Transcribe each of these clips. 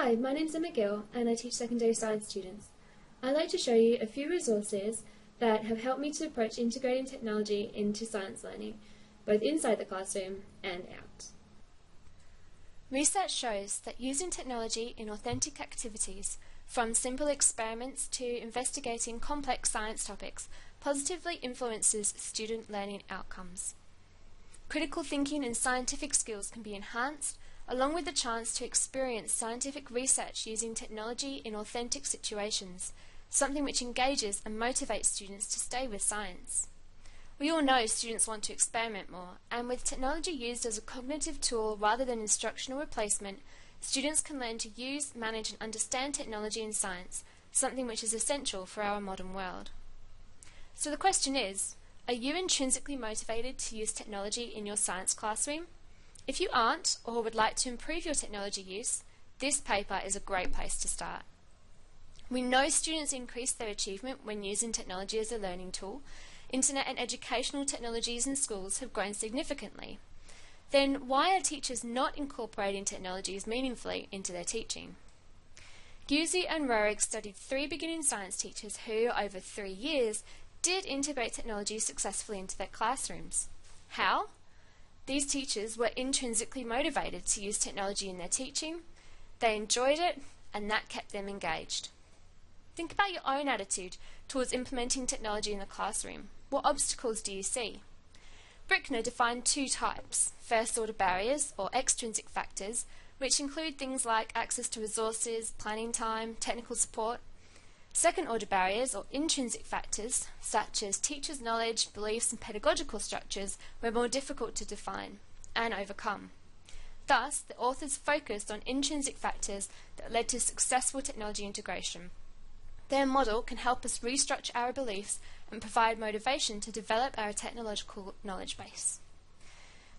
Hi, my name's Emma Gill and I teach secondary science students. I'd like to show you a few resources that have helped me to approach integrating technology into science learning, both inside the classroom and out. Research shows that using technology in authentic activities, from simple experiments to investigating complex science topics, positively influences student learning outcomes. Critical thinking and scientific skills can be enhanced, along with the chance to experience scientific research using technology in authentic situations, something which engages and motivates students to stay with science. We all know students want to experiment more, and with technology used as a cognitive tool rather than instructional replacement, students can learn to use, manage and understand technology in science, something which is essential for our modern world. So the question is, are you intrinsically motivated to use technology in your science classroom? If you aren't, or would like to improve your technology use, this paper is a great place to start. We know students increase their achievement when using technology as a learning tool. Internet and educational technologies in schools have grown significantly. Then why are teachers not incorporating technologies meaningfully into their teaching? Guzzi and Roerig studied 3 beginning science teachers who, over 3 years, did integrate technology successfully into their classrooms. How? These teachers were intrinsically motivated to use technology in their teaching, they enjoyed it, and that kept them engaged. Think about your own attitude towards implementing technology in the classroom. What obstacles do you see? Brickner defined 2 types: first-order barriers, or extrinsic factors, which include things like access to resources, planning time, technical support. Second-order barriers, or intrinsic factors, such as teachers' knowledge, beliefs and pedagogical structures, were more difficult to define and overcome. Thus, the authors focused on intrinsic factors that led to successful technology integration. Their model can help us restructure our beliefs and provide motivation to develop our technological knowledge base.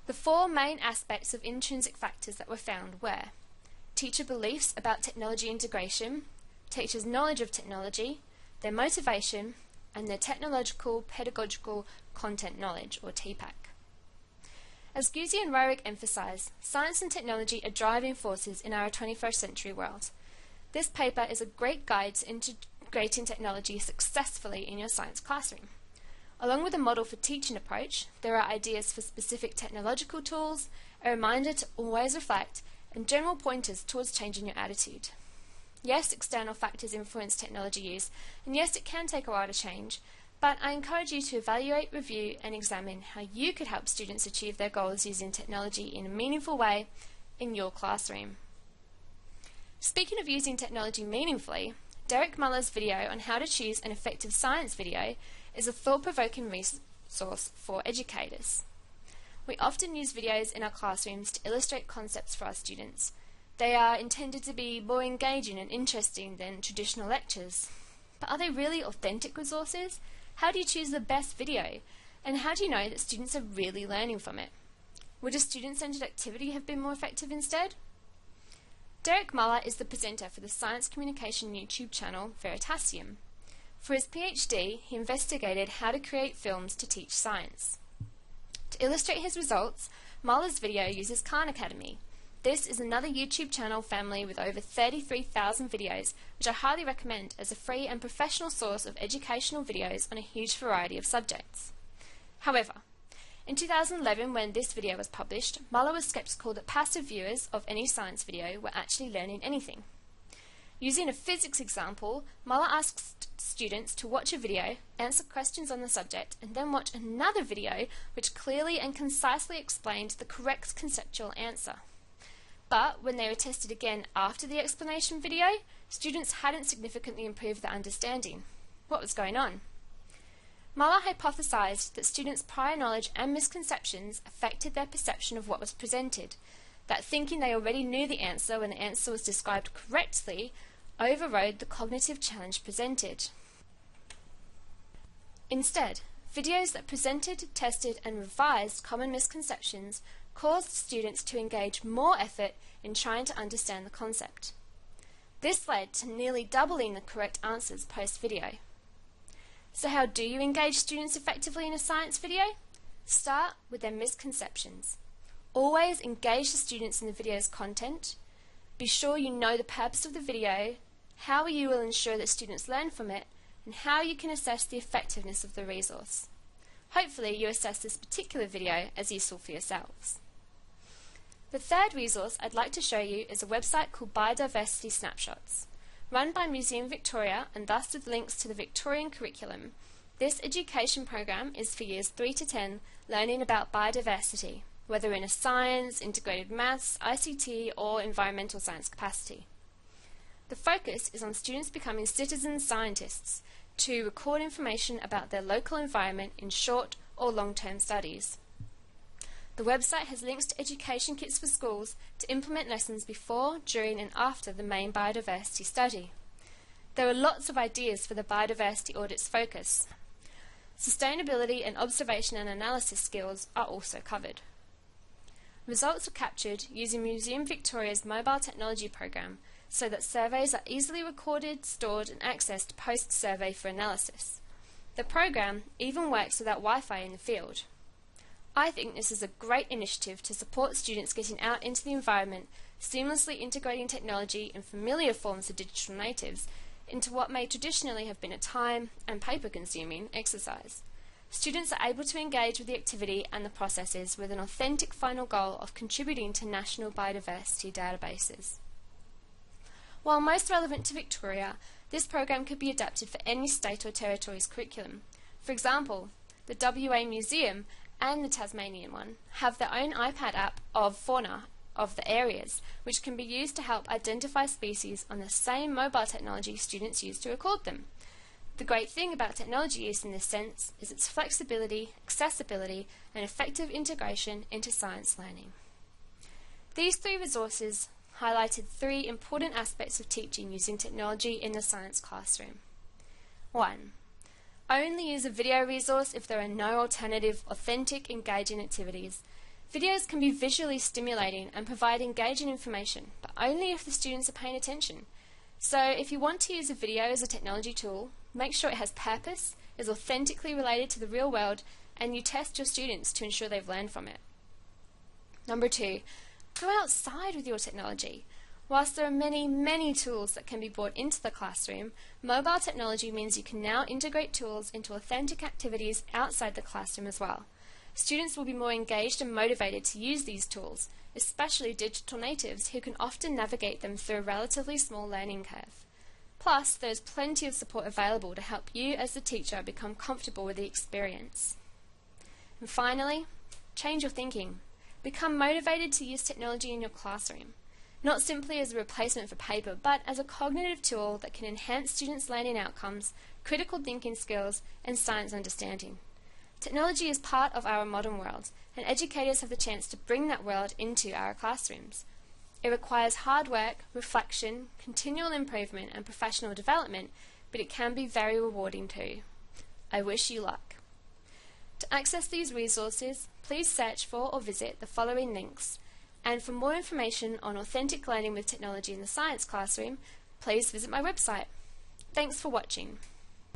The 4 main aspects of intrinsic factors that were found were teacher beliefs about technology integration, teachers' knowledge of technology, their motivation, and their technological pedagogical content knowledge, or TPAC. As Guzzi and Roerig emphasise, science and technology are driving forces in our 21st century world. This paper is a great guide to integrating technology successfully in your science classroom. Along with a model for teaching approach, there are ideas for specific technological tools, a reminder to always reflect, and general pointers towards changing your attitude. Yes, external factors influence technology use, and yes, it can take a while to change, but I encourage you to evaluate, review, and examine how you could help students achieve their goals using technology in a meaningful way in your classroom. Speaking of using technology meaningfully, Derek Muller's video on how to choose an effective science video is a thought-provoking resource for educators. We often use videos in our classrooms to illustrate concepts for our students. They are intended to be more engaging and interesting than traditional lectures. But are they really authentic resources? How do you choose the best video? And how do you know that students are really learning from it? Would a student-centered activity have been more effective instead? Derek Muller is the presenter for the science communication YouTube channel Veritasium. For his PhD, he investigated how to create films to teach science. To illustrate his results, Muller's video uses Khan Academy. This is another YouTube channel family with over 33,000 videos, which I highly recommend as a free and professional source of educational videos on a huge variety of subjects. However, in 2011, when this video was published, Muller was skeptical that passive viewers of any science video were actually learning anything. Using a physics example, Muller asked students to watch a video, answer questions on the subject, and then watch another video which clearly and concisely explained the correct conceptual answer. But when they were tested again after the explanation video, students hadn't significantly improved their understanding. What was going on? Muller hypothesized that students' prior knowledge and misconceptions affected their perception of what was presented, that thinking they already knew the answer when the answer was described correctly overrode the cognitive challenge presented. Instead, videos that presented, tested, and revised common misconceptions caused students to engage more effort in trying to understand the concept. This led to nearly doubling the correct answers post-video. So how do you engage students effectively in a science video? Start with their misconceptions. Always engage the students in the video's content. Be sure you know the purpose of the video, how you will ensure that students learn from it, and how you can assess the effectiveness of the resource. Hopefully you assess this particular video as useful for yourselves. The third resource I'd like to show you is a website called Biodiversity Snapshots. Run by Museum Victoria and thus with links to the Victorian curriculum, this education program is for years 3 to 10 learning about biodiversity, whether in a science, integrated maths, ICT or environmental science capacity. The focus is on students becoming citizen scientists to record information about their local environment in short or long-term studies. The website has links to education kits for schools to implement lessons before, during and after the main biodiversity study. There are lots of ideas for the biodiversity audit's focus. Sustainability and observation and analysis skills are also covered. Results are captured using Museum Victoria's mobile technology program so that surveys are easily recorded, stored and accessed post-survey for analysis. The program even works without Wi-Fi in the field. I think this is a great initiative to support students getting out into the environment, seamlessly integrating technology and familiar forms of digital natives into what may traditionally have been a time and paper-consuming exercise. Students are able to engage with the activity and the processes with an authentic final goal of contributing to national biodiversity databases. While most relevant to Victoria, this program could be adapted for any state or territory's curriculum. For example, the WA Museum and the Tasmanian one have their own iPad app of fauna of the areas, which can be used to help identify species on the same mobile technology students use to record them. The great thing about technology use in this sense is its flexibility, accessibility and effective integration into science learning. These three resources highlighted three important aspects of teaching using technology in the science classroom. 1. Only use a video resource if there are no alternative, authentic, engaging activities. Videos can be visually stimulating and provide engaging information, but only if the students are paying attention. So if you want to use a video as a technology tool, make sure it has purpose, is authentically related to the real world, and you test your students to ensure they've learned from it. Number 2, go outside with your technology. Whilst there are many tools that can be brought into the classroom, mobile technology means you can now integrate tools into authentic activities outside the classroom as well. Students will be more engaged and motivated to use these tools, especially digital natives who can often navigate them through a relatively small learning curve. Plus, there is plenty of support available to help you as the teacher become comfortable with the experience. And finally, change your thinking. Become motivated to use technology in your classroom. Not simply as a replacement for paper, but as a cognitive tool that can enhance students' learning outcomes, critical thinking skills, and science understanding. Technology is part of our modern world, and educators have the chance to bring that world into our classrooms. It requires hard work, reflection, continual improvement, and professional development, but it can be very rewarding too. I wish you luck. To access these resources, please search for or visit the following links. And for more information on authentic learning with technology in the science classroom, please visit my website. Thanks for watching.